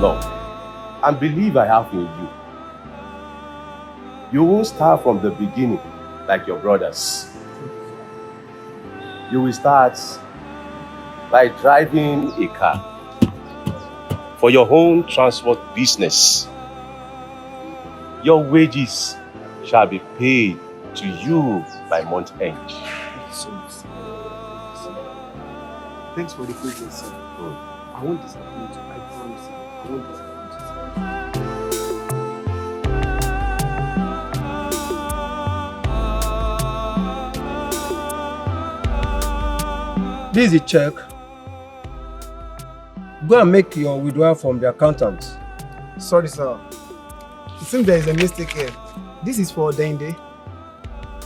love and believe I have in you. You won't start from the beginning like your brothers. You will start by driving a car for your own transport business. Your wages shall be paid to you by month end. Thanks for the patience, sir. I won't disappoint you. I promise you. I won't disappoint you. This is a check. Go and make your withdrawal from the accountant. Sorry, sir. It seems there is a mistake here. This is for Dende.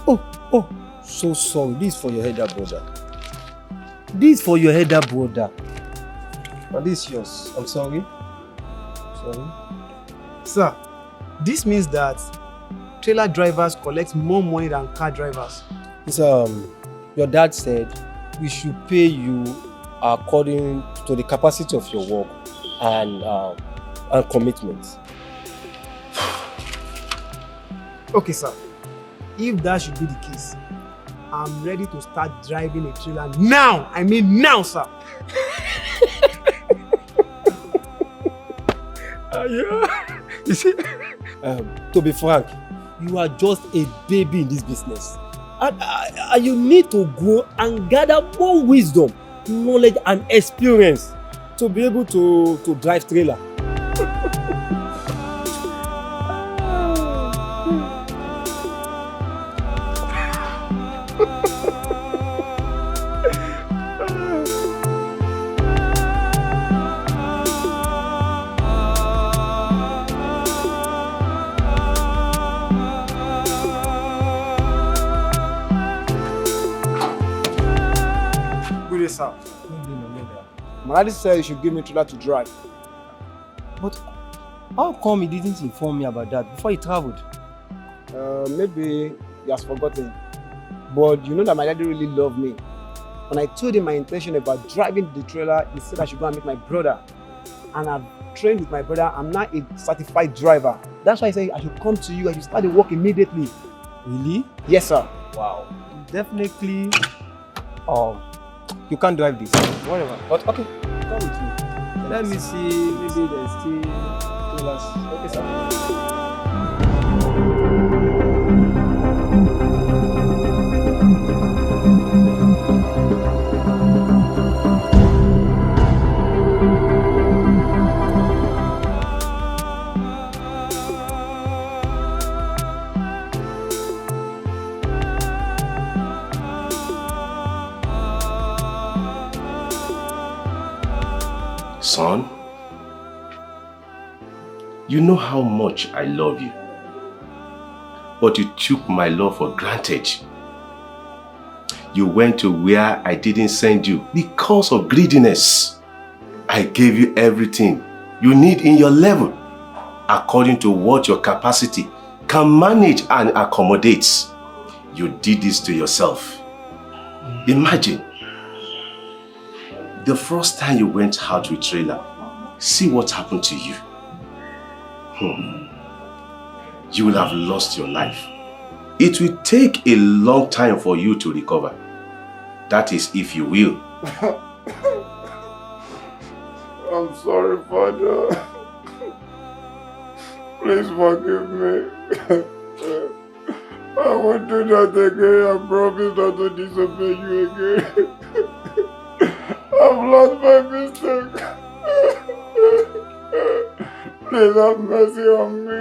Oh, so sorry. This is for your elder brother. This is for your elder brother. And this is yours. I'm sorry. Sorry. Sir, this means that trailer drivers collect more money than car drivers. It's, your dad said we should pay you according to the capacity of your work and commitment. Okay, sir. If that should be the case, I'm ready to start driving a trailer now. I mean now, sir. Yeah. You see, to be frank, you are just a baby in this business. And you need to grow and gather more wisdom, knowledge and experience to be able to drive trailer. Sir. My daddy said you should give me a trailer to drive. But how come he didn't inform me about that before he traveled? Maybe he has forgotten. But you know that my daddy really loved me. When I told him my intention about driving the trailer, he said I should go and meet my brother. And I've trained with my brother. I'm now a certified driver. That's why I say I should come to you. I should start the work immediately. Really? Yes, sir. Wow. Definitely. You can't drive this. Whatever. But okay, come with me. Let me see. Maybe there's still trailers. Okay, sir. Son, you know how much I love you, but you took my love for granted. You went to where I didn't send you because of greediness. I gave you everything you need in your level, according to what your capacity can manage and accommodate. You did this to yourself. Imagine, the first time you went out with trailer, see what happened to you. You will have lost your life. It will take a long time for you to recover. That is if you will. I'm sorry, Father. Please forgive me. I won't do that again. I promise not to disobey you again. I've lost my mistake. Please have mercy on me.